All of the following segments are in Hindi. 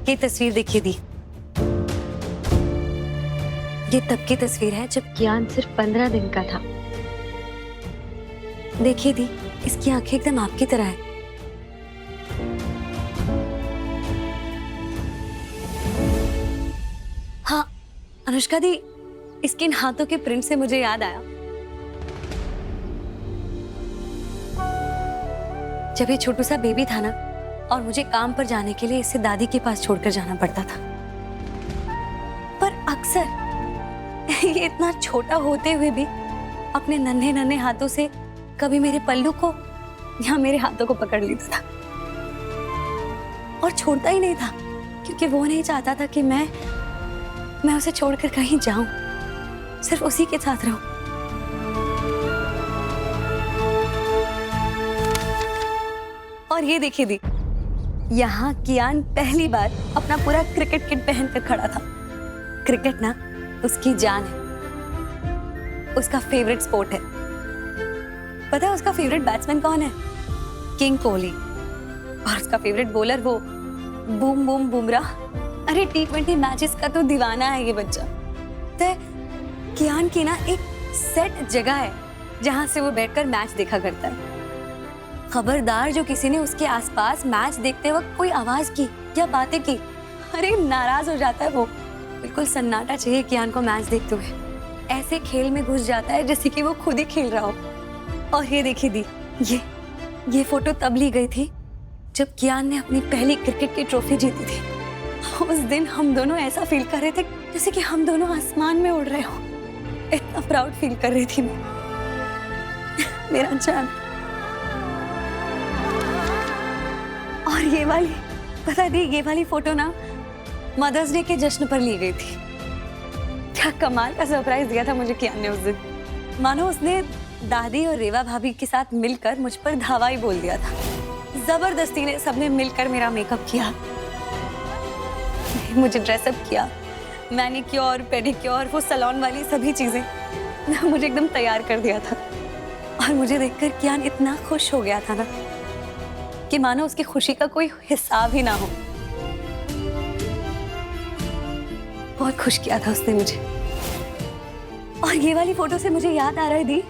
ये तस्वीर देखिए दी, ये तब की तस्वीर है जब कियान सिर्फ 15 दिन का था। देखिए दी, इसकी आंखें एकदम आपकी तरह है। हाँ अनुष्का दी, इसके इन हाथों के प्रिंट से मुझे याद आया, जब ये छोटू सा बेबी था ना और मुझे काम पर जाने के लिए इसे दादी के पास छोड़कर जाना पड़ता था। पर अक्सर ये इतना छोटा होते हुए भी अपने नन्हे नन्हे हाथों से कभी मेरे पल्लू को या मेरे हाथों को पकड़ लेता था और छोड़ता ही नहीं था, क्योंकि वो नहीं चाहता था कि मैं उसे छोड़कर कहीं जाऊं, सिर्फ उसी के साथ रहूं। और ये देखिए दी, यहाँ कियान पहली बार अपना पूरा क्रिकेट किट पहनकर खड़ा था। क्रिकेट ना उसकी जान है, उसका फेवरेट स्पोर्ट है। पता है उसका फेवरेट बैट्समैन कौन है? किंग कोहली। और उसका फेवरेट बॉलर वो बूम बूम बुमराह। अरे T20 मैचेस का तो दीवाना है ये बच्चा। तो कियान की ना एक सेट जगह है जहां से वो बैठकर मैच देखा करता है। खबरदार जो किसी ने उसके आसपास मैच देखते वक्त कोई आवाज की या बातें की, अरे नाराज हो जाता है वो। बिल्कुल सन्नाटा चाहिए कियान को मैच देखते हुए। ऐसे खेल में घुस जाता है जैसे कि वो खुद ही खेल रहा हो। और ये देखिए दी, ये फोटो तब ली गई थी जब कियान ने अपनी पहली क्रिकेट की ट्रॉफी जीती थी। उस दिन हम दोनों ऐसा फील कर रहे थे जैसे कि हम दोनों आसमान में उड़ रहे हो। इतना प्राउड फील कर रही थी मैं। मेरा जान। और ये वाली, पता दी, ये वाली फोटो ना मदर्स डे के जश्न पर ली गई थी। क्या कमाल का सरप्राइज दिया था मुझे कियान ने उस दिन। मानो उसने दादी और रेवा भाभी के साथ मिलकर मुझ पर धावा ही बोल दिया था। जबरदस्ती ने सबने मिलकर मेरा मेकअप किया, मुझे ड्रेसअप किया, मैनिक्योर, पेडिक्योर, वो सैलून वाली सभी चीजें मुझे एकदम तैयार कर दिया था। और मुझे देखकर कियान इतना खुश हो गया था ना कि मानो उसकी खुशी का कोई हिसाब ही ना हो। बहुत खुश किया था उसने मुझे। और ये वाली फोटो से मुझे याद आ रहा है दी,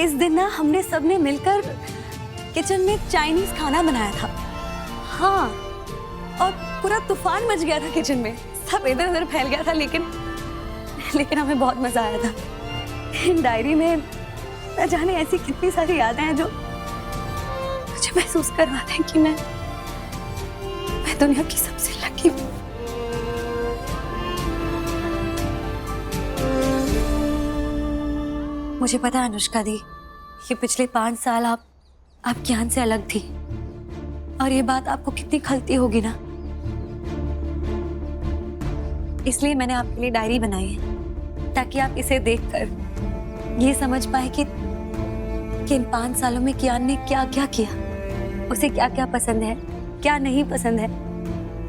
इस दिन ना हमने सबने मिलकर किचन में चाइनीज खाना बनाया था। हाँ, और पूरा तूफान मच गया था किचन में, सब इधर उधर फैल गया था, लेकिन हमें बहुत मजा आया था। इन डायरी में न जाने ऐसी कितनी सारी यादें हैं जो मुझे महसूस करवाते हैं कि मैं दुनिया की सबसे लकी हूँ। मुझे पता है अनुष्का दी, ये पिछले 5 साल आप कियान से अलग थी और ये बात आपको कितनी खलती होगी ना। इसलिए मैंने आपके लिए डायरी बनाई है ताकि आप इसे देखकर ये समझ पाए कि इन 5 सालों में कियान ने क्या क्या किया, उसे क्या क्या पसंद है, क्या नहीं पसंद है,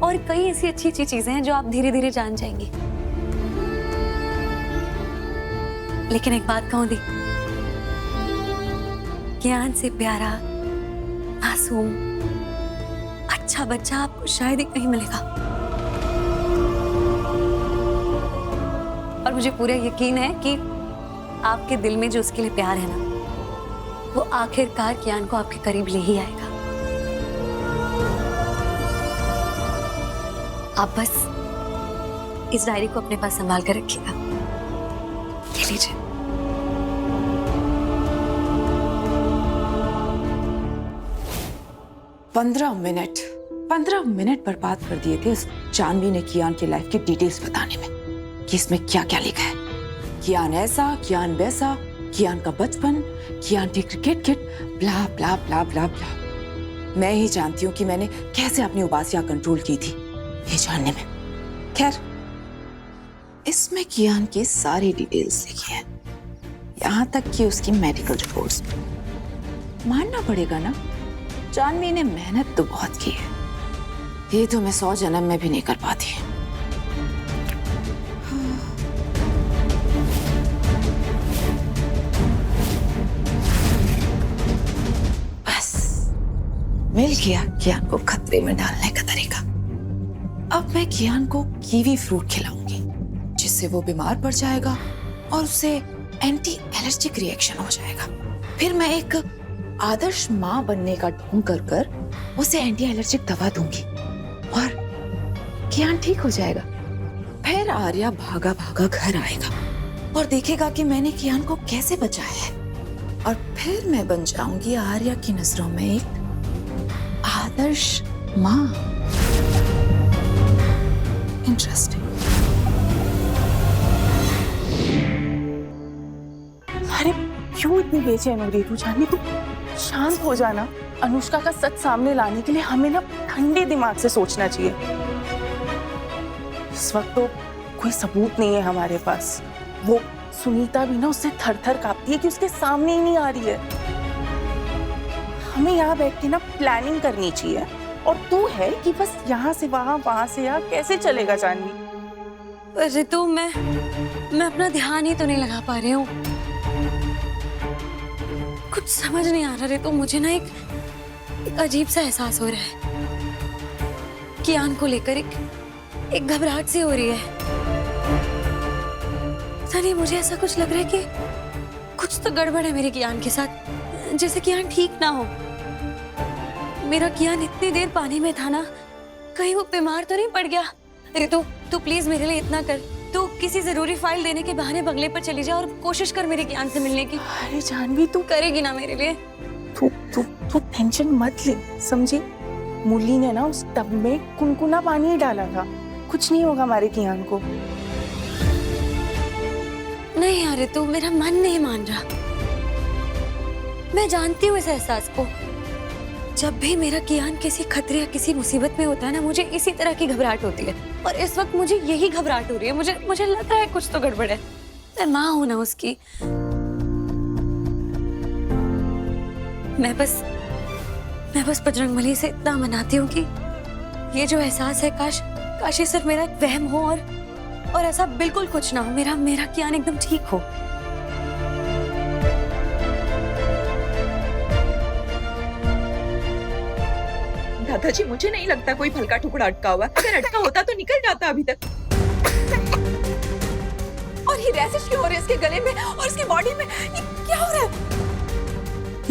और कई ऐसी अच्छी अच्छी चीजें हैं जो आप धीरे धीरे जान जाएंगी। लेकिन एक बात कहूं दी, कियान से प्यारा, मासूम, अच्छा बच्चा आपको शायद ही कहीं मिलेगा। और मुझे पूरा यकीन है कि आपके दिल में जो उसके लिए प्यार है ना, वो आखिरकार कियान को आपके करीब ले ही आएगा। आप बस इस डायरी को अपने पास संभाल कर रखिएगा। ये लीजिए। पंद्रह मिनट बर्बाद कर दिए थे उस जानवी ने कियान की लाइफ की डिटेल्स बताने में कि इसमें क्या क्या लिखा है। कियान ऐसा, कियान वैसा, कियान का बचपन, कियान की क्रिकेट किट, ब्ला ब्ला ब्ला ब्ला ब्ला। मैं ही जानती हूँ कि मैंने कैसे अपनी उबासियां कंट्रोल की थी ये जानने में। खैर, इसमें कियान की सारी डिटेल्स लिखी है, यहाँ तक कि उसकी मेडिकल रिपोर्ट्स। मानना पड़ेगा ना, जानवी ने मेहनत तो बहुत की है, ये तो मैं 100 जन्म में भी नहीं कर पाती। बस मिल गया कियान को खतरे में डालने का तरीका। अब मैं कियान को कीवी फ्रूट खिलाऊंगी, जिससे वो बीमार पड़ जाएगा और उससे एंटी एलर्जिक रिएक्शन हो जाएगा। फिर मैं एक आदर्श माँ बनने का ढोंग कर उसे एंटी एलर्जिक दवा दूंगी और कियान ठीक हो जाएगा। फिर आर्या भागा भागा घर आएगा और देखेगा कि मैंने कियान को कैसे बचाया है, और फिर मैं बन जाऊंगी आर्या की नजरों में एक आदर्श माँ। इंटरेस्टिंग। अरे क्यों इतनी बेचैन हो रही है तू जानी? तू शांत हो जाना। अनुष्का का सच सामने लाने के लिए हमें ना ठंडे दिमाग से सोचना चाहिए। इस वक्त तो कोई सबूत नहीं है हमारे पास। वो सुनीता भी ना उससे थर थर कांपती है कि उसके सामने ही नहीं आ रही है। हमें यहाँ बैठ के ना प्लानिंग करनी चाहिए, और तू है कि बस यहाँ से वहां, वहां से यहाँ, कैसे चलेगा जानवी? रितु, मैं अपना ध्यान ही तो नहीं लगा पा रही हूँ। कुछ समझ नहीं आ रहा रितु, मुझे ना एक अजीब सा एहसास हो रहा है। कियान को लेकर एक घबराहट सी हो रही है। पता नहीं, मुझे ऐसा कुछ लग रहा है कि कुछ तो गड़बड़ है मेरे कियान के साथ, जैसे कियान ठीक ना हो। मेरा कियान इतनी देर पानी में था ना, कहीं वो बीमार तो नहीं पड़ गया? रितु, तू प्लीज मेरे लिए इतना कर, तू किसी जरूरी फाइल देने के बहाने बंगले पर चली जा और कोशिश कर मेरे कियान से मिलने की। अरे जानवी, तू करेगी ना मेरे लिए? तू टेंशन मत ले, समझी? मुरली ने ना उस टब में कुनकुना पानी डाला था, कुछ नहीं होगा हमारे कियान को। नहीं यार रितु, मेरा मन नहीं मान रहा। मैं जानती हूँ इस एहसास को। जब भी मेरा कियान किसी खतरे या किसी मुसीबत में होता है ना, मुझे इसी तरह की घबराहट होती है, और इस वक्त मुझे यही घबराहट हो रही है। मुझे लग रहा है कुछ तो गड़बड़ है। मैं माँ हूं ना उसकी। मैं बस बजरंगबली से इतना मनाती हूँ कि ये जो एहसास है, काश ये सिर्फ मेरा एक वहम हो, और ऐसा बिल्कुल कुछ ना हो। मेरा कियान एकदम ठीक हो। दादाजी, मुझे नहीं लगता कोई भलका टुकड़ा अटका हुआ। अगर अटका होता तो निकल जाता अभी तक। और ये रैशेस क्यों हो रहे हैं इसके गले में और इसकी बॉडी में? ये क्या हो रहा है?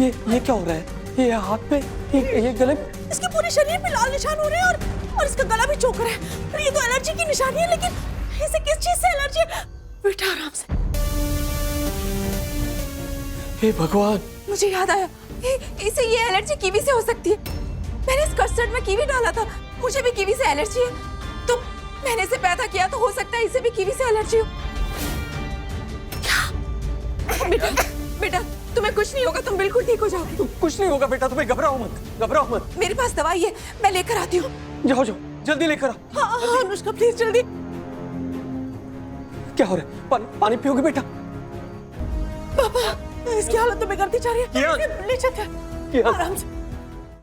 ये क्या हो रहा है? ये हाथ पे, ये गले पे, इसके पूरे शरीर पे लाल निशान हो रहे हैं, और इसका गला भी चौक रहा है। और ये तो एलर्जी की निशानी है, लेकिन इसे किस चीज से एलर्जी है? बेटा आराम से। हे भगवान! मुझे याद आया, इसे ये एलर्जी कीवी से हो सकती है। मैंने इस कस्टर्ड में कीवी डाला था, मुझे भी कीवी से एलर्जी है। तो मैंने इसे पैदा किया, तो हो सकता है इसे भी कीवी से एलर्जी हो। क्या? बेटा, तुम्हें कुछ नहीं होगा, तुम बिल्कुल ठीक हो जाओगे। कुछ नहीं होगा बेटा, तुम्हें घबराओ मत। मेरे पास दवाई है, मैं लेकर आती हूँ। जाओ जल्दी लेकर आओ। हाँ, अनुष्का प्लीज जल्दी। क्या हो रहा है? पानी पियोगे बेटा? पापा, इसकी हालत तो बिगड़ती जा रही है। कियान! ले चलते हैं। कियान! आराम से।